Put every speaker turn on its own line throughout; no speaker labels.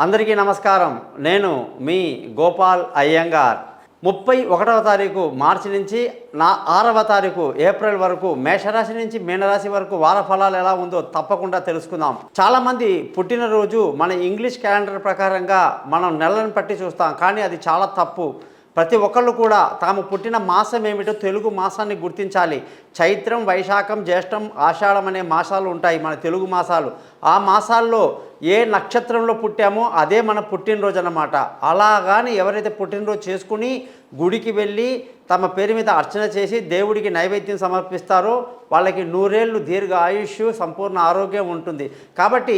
అందరికీ నమస్కారం. నేను మీ గోపాల్ అయ్యంగార్. 31వ తారీఖు మార్చి నుంచి 6వ తారీఖు ఏప్రిల్ వరకు మేషరాశి నుంచి మీనరాశి వరకు వార ఫలాలు ఎలా ఉందో తప్పకుండా తెలుసుకుందాం. చాలామంది పుట్టినరోజు మన ఇంగ్లీష్ క్యాలెండర్ ప్రకారంగా మనం నెలలను పట్టి చూస్తాం, కానీ అది చాలా తప్పు. ప్రతి ఒక్కళ్ళు కూడా తాము పుట్టిన మాసం ఏమిటో తెలుగు మాసాన్ని గుర్తించాలి. చైత్రం, వైశాఖం, జ్యేష్టం, ఆషాఢం అనే మాసాలు ఉంటాయి మన తెలుగు మాసాలు. ఆ మాసాల్లో ఏ నక్షత్రంలో పుట్టామో అదే మన పుట్టినరోజు అన్నమాట. అలాగాని ఎవరైతే పుట్టినరోజు చేసుకుని గుడికి వెళ్ళి తమ పేరు మీద అర్చన చేసి దేవుడికి నైవేద్యం సమర్పిస్తారో వాళ్ళకి 100 ఏళ్ళు దీర్ఘ ఆయుష్, సంపూర్ణ ఆరోగ్యం ఉంటుంది. కాబట్టి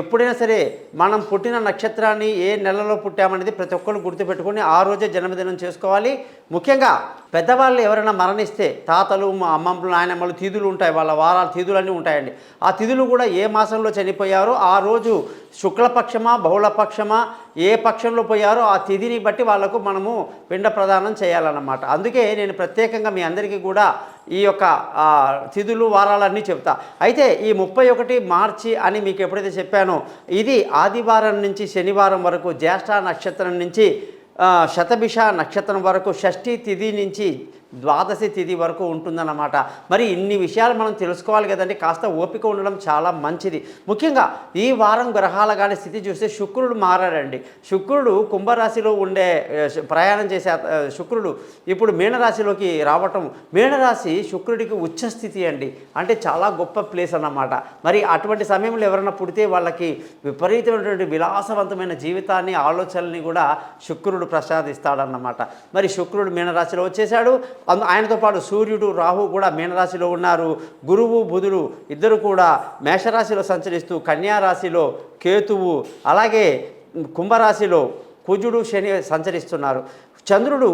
ఎప్పుడైనా సరే మనం పుట్టిన నక్షత్రాన్ని ఏ నెలలో పుట్టామనేది ప్రతి ఒక్కరు గుర్తుపెట్టుకొని ఆ రోజే జన్మదినం చేసుకోవాలి. ముఖ్యంగా పెద్దవాళ్ళు ఎవరైనా మరణిస్తే తాతలు, అమ్మమ్మలు, నాయనమ్మలు తిథులు ఉంటాయి, వాళ్ళ వారాల తిథులన్నీ ఉంటాయండి. ఆ తిథులు కూడా ఏ మాసంలో చనిపోయారో ఆ రోజు శుక్లపక్షమా బహుళపక్షమా ఏ పక్షంలో పోయారో ఆ తిథిని బట్టి వాళ్ళకు మనము పిండ ప్రదానం చేయాలన్నమాట. అందుకే నేను ప్రత్యేకంగా మీ అందరికీ కూడా ఈ యొక్క తిథులు వారాలన్నీ చెప్తా. అయితే ఈ 31 మార్చి అని మీకు ఎప్పుడైతే చెప్పానో ఇది ఆదివారం నుంచి శనివారం వరకు, జ్యేష్ఠ నక్షత్రం నుంచి శతభిష నక్షత్రం వరకు, షష్ఠీ తిథి నుంచి ద్వాదశి తిథి వరకు ఉంటుందన్నమాట. మరి ఇన్ని విషయాలు మనం తెలుసుకోవాలి కదండి. కాస్త ఓపిక ఉండడం చాలా మంచిది. ముఖ్యంగా ఈ వారం గ్రహాల కానీ స్థితి చూస్తే శుక్రుడు మారాడండి. శుక్రుడు కుంభరాశిలో ఉండే ప్రయాణం చేసే శుక్రుడు ఇప్పుడు మీనరాశిలోకి రావటం, మీనరాశి శుక్రుడికి ఉచ్చస్థితి అండి. అంటే చాలా గొప్ప ప్లేస్ అన్నమాట. మరి అటువంటి సమయంలో ఎవరైనా పుడితే వాళ్ళకి విపరీతమైనటువంటి విలాసవంతమైన జీవితాన్ని, ఆలోచనల్ని కూడా శుక్రుడు ప్రసాదిస్తాడన్నమాట. మరి శుక్రుడు మీనరాశిలో వచ్చేసాడు. ఆయనతో పాటు సూర్యుడు, రాహు కూడా మీనరాశిలో ఉన్నారు. గురువు, బుధుడు ఇద్దరు కూడా మేషరాశిలో సంచరిస్తూ కన్యారాశిలో కేతువు, అలాగే కుంభరాశిలో కుజుడు, శని సంచరిస్తున్నారు. చంద్రుడు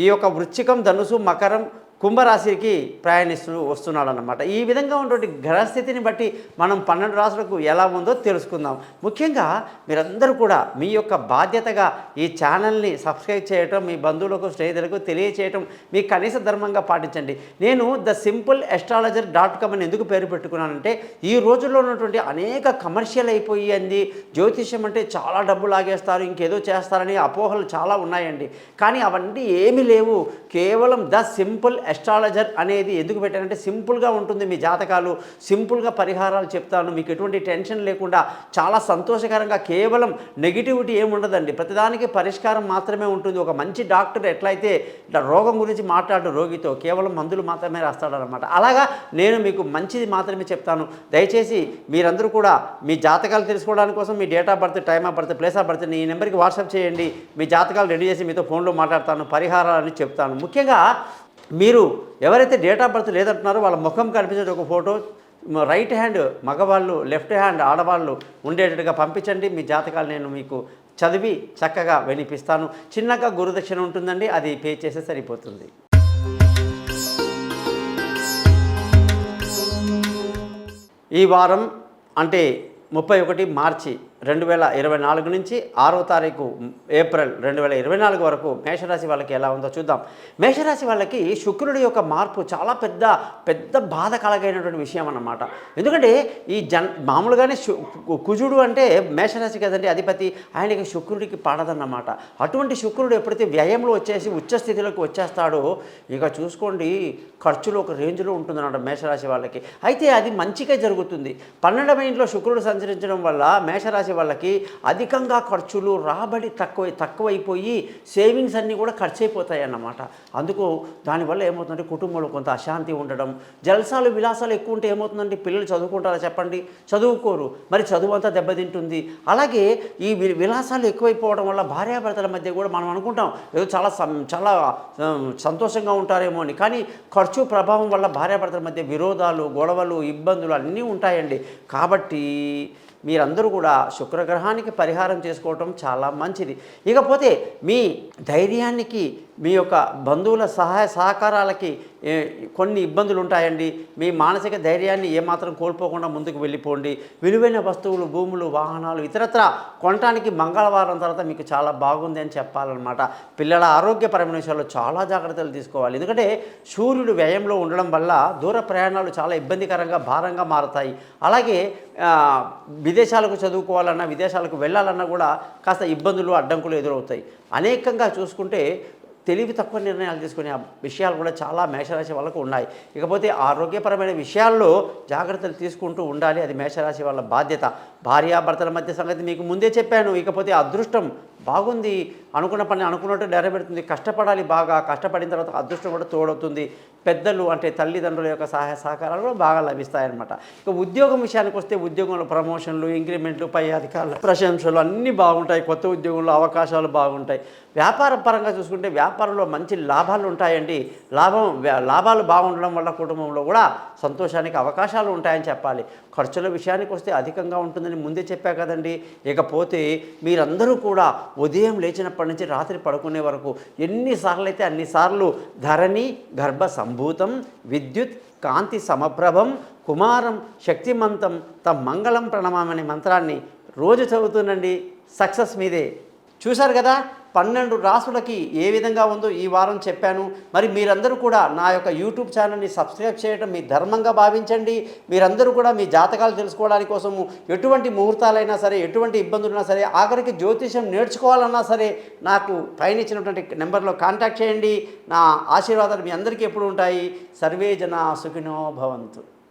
ఈ యొక్క వృశ్చికం, ధనుసు, మకరం, కుంభరాశికి ప్రయాణిస్తూ వస్తున్నాడు అన్నమాట. ఈ విధంగా ఉన్నటువంటి గ్రహస్థితిని బట్టి మనం 12 రాశులకు ఎలా ఉందో తెలుసుకుందాం. ముఖ్యంగా మీరందరూ కూడా మీ యొక్క బాధ్యతగా ఈ ఛానల్ని సబ్స్క్రైబ్ చేయటం, మీ బంధువులకు, స్నేహితులకు తెలియచేయటం మీ కనీస ధర్మంగా పాటించండి. నేను thesimple.astrologer.com అని ఎందుకు పేరు పెట్టుకున్నానంటే ఈ రోజుల్లో ఉన్నటువంటి అనేక కమర్షియల్ అయిపోయి అంది జ్యోతిష్యం అంటే చాలా డబ్బు లాగేస్తారు, ఇంకేదో చేస్తారని అపోహలు చాలా ఉన్నాయండి. కానీ అవన్నీ ఏమీ లేవు. కేవలం సింపుల్ అస్ట్రాలజర్ అనేది ఎందుకు పెట్టానంటే సింపుల్గా ఉంటుంది మీ జాతకాలు, సింపుల్గా పరిహారాలు చెప్తాను, మీకు ఎటువంటి టెన్షన్ లేకుండా చాలా సంతోషకరంగా. కేవలం నెగిటివిటీ ఏముండదండి, ప్రతిదానికి పరిష్కారం మాత్రమే ఉంటుంది. ఒక మంచి డాక్టర్ ఎట్లయితే రోగం గురించి మాట్లాడు రోగితో కేవలం మందులు మాత్రమే రాస్తాడనమాట, అలాగా నేను మీకు మంచిది మాత్రమే చెప్తాను. దయచేసి మీరందరూ కూడా మీ జాతకాలు తెలుసుకోవడానికి కోసం మీ date of birth, time of birth, place of birth ఈ నెంబర్కి వాట్సాప్ చేయండి. మీ జాతకాలు రెడీ చేసి మీతో ఫోన్లో మాట్లాడతాను, పరిహారాలని చెప్తాను. ముఖ్యంగా మీరు ఎవరైతే డేట్ ఆఫ్ బర్త్ లేదంటున్నారో వాళ్ళ ముఖం కనిపించే ఒక ఫోటో రైట్ హ్యాండ్ మగవాళ్ళు, లెఫ్ట్ హ్యాండ్ ఆడవాళ్ళు ఉండేటట్టుగా పంపించండి. మీ జాతకాలు నేను మీకు చదివి చక్కగా వినిపిస్తాను. చిన్నగా గురుదక్షిణ ఉంటుందండి, అది పే చేస్తే సరిపోతుంది. ఈ వారం అంటే 31 మార్చి 2024 నుంచి 6వ తారీఖు ఏప్రిల్ 2024 వరకు మేషరాశి వాళ్ళకి ఎలా ఉందో చూద్దాం. మేషరాశి వాళ్ళకి శుక్రుడి యొక్క మార్పు చాలా పెద్ద బాధ కలగైనటువంటి విషయం అన్నమాట. ఎందుకంటే ఈ మామూలుగానే కుజుడు అంటే మేషరాశి కదండి అధిపతి, ఆయనకి శుక్రుడికి పడదన్నమాట. అటువంటి శుక్రుడు ఎప్పుడైతే వ్యయంలో వచ్చేసి ఉచ్చస్థితిలోకి వచ్చేస్తాడో ఇక చూసుకోండి, ఖర్చులు ఒక రేంజ్లో ఉంటుందన్నమాట మేషరాశి వాళ్ళకి. అయితే అది మంచిగా జరుగుతుంది. 12వ ఇంట్లో శుక్రుడు సంచరించడం వల్ల మేషరాశి వాళ్ళకి అధికంగా ఖర్చులు, రాబడి తక్కువైపోయి సేవింగ్స్ అన్నీ కూడా ఖర్చు అయిపోతాయి అన్నమాట. అందుకు దానివల్ల ఏమవుతుందంటే కుటుంబంలో కొంత అశాంతి ఉండడం, జల్సాలు విలాసాలు ఎక్కువ ఉంటే ఏమవుతుందంటే పిల్లలు చదువుకుంటారా చెప్పండి, చదువుకోరు, మరి చదువు అంతా దెబ్బతింటుంది. అలాగే ఈ విలాసాలు ఎక్కువైపోవడం వల్ల భార్యాభర్తల మధ్య కూడా మనం అనుకుంటాం ఏదో చాలా సంతోషంగా ఉంటారేమో అని, కానీ ఖర్చు ప్రభావం వల్ల భార్యాభర్తల మధ్య విరోధాలు, గొడవలు, ఇబ్బందులు అన్నీ ఉంటాయండి. కాబట్టి మీరందరూ కూడా శుక్రగ్రహానికి పరిహారం చేసుకోవటం చాలా మంచిది. ఇకపోతే మీ ధైర్యానికి, మీ యొక్క బంధువుల సహాయ సహకారాలకి కొన్ని ఇబ్బందులు ఉంటాయండి. మీ మానసిక ధైర్యాన్ని ఏమాత్రం కోల్పోకుండా ముందుకు వెళ్ళిపోండి. విలువైన వస్తువులు, భూములు, వాహనాలు ఇతరత్ర కొనటానికి మంగళవారం తర్వాత మీకు చాలా బాగుంది అని చెప్పాలన్నమాట. పిల్లల ఆరోగ్యపరమైన విషయాల్లో చాలా జాగ్రత్తలు తీసుకోవాలి. ఎందుకంటే సూర్యుడు వ్యయంలో ఉండడం వల్ల దూర ప్రయాణాలు చాలా ఇబ్బందికరంగా, భారంగా మారుతాయి. అలాగే విదేశాలకు చదువుకోవాలన్నా, విదేశాలకు వెళ్ళాలన్నా కూడా కాస్త ఇబ్బందులు, అడ్డంకులు ఎదురవుతాయి. అనేకంగా చూసుకుంటే తెలివి తక్కువ నిర్ణయాలు తీసుకునే విషయాలు కూడా చాలా మేషరాశి వాళ్ళకు ఉన్నాయి. ఇకపోతే ఆరోగ్యపరమైన విషయాల్లో జాగ్రత్తలు తీసుకుంటూ ఉండాలి. అది మేషరాశి వాళ్ళ బాధ్యత. భార్యాభర్తల మధ్య సంగతి మీకు ముందే చెప్పాను. ఇకపోతే అదృష్టం బాగుంది, అనుకున్న పని అనుకున్నట్టు నెరవేరుతుంది. కష్టపడాలి, బాగా కష్టపడిన తర్వాత అదృష్టం కూడా తోడవుతుంది. పెద్దలు అంటే తల్లిదండ్రుల యొక్క సహాయ సహకారాలు కూడా బాగా లభిస్తాయన్నమాట. ఇక ఉద్యోగం విషయానికి వస్తే ఉద్యోగంలో ప్రమోషన్లు, ఇంక్రిమెంట్లు, పై అధికారుల ప్రశంసలు అన్నీ బాగుంటాయి. కొత్త ఉద్యోగంలో అవకాశాలు బాగుంటాయి. వ్యాపార పరంగా చూసుకుంటే వ్యాపారంలో మంచి లాభాలు ఉంటాయండి. లాభాలు బాగుండడం వల్ల కుటుంబంలో కూడా సంతోషానికి అవకాశాలు ఉంటాయని చెప్పాలి. ఖర్చుల విషయానికి వస్తే అధికంగా ఉంటుందని ముందే చెప్పా కదండి. ఇకపోతే మీరందరూ కూడా ఉదయం లేచినప్పటి నుంచి రాత్రి పడుకునే వరకు ఎన్నిసార్లు అయితే అన్నిసార్లు ధరణి గర్భ సంభూతం విద్యుత్ కాంతి సమప్రభం కుమారం శక్తిమంతం తమ్ మంగళం ప్రణమామనే మంత్రాన్ని రోజు చదువుతుండండి. సక్సెస్ మీదే. చూశారు కదా 12 రాసులకి ఏ విధంగా ఉందో ఈ వారం చెప్పాను. మరి మీరందరూ కూడా నా యొక్క యూట్యూబ్ ఛానల్ని సబ్స్క్రైబ్ చేయడం మీ ధర్మంగా భావించండి. మీరందరూ కూడా మీ జాతకాలు తెలుసుకోవడానికి కోసము ఎటువంటి ముహూర్తాలైనా సరే, ఎటువంటి ఇబ్బందులున్నా సరే, ఆఖరికి జ్యోతిషం నేర్చుకోవాలన్నా సరే నాకు పైన ఇచ్చినటువంటి నెంబర్లో కాంటాక్ట్ చేయండి. నా ఆశీర్వాదాలు మీ అందరికీ ఎప్పుడు ఉంటాయి. సర్వే జనా సుఖినో భవంతు.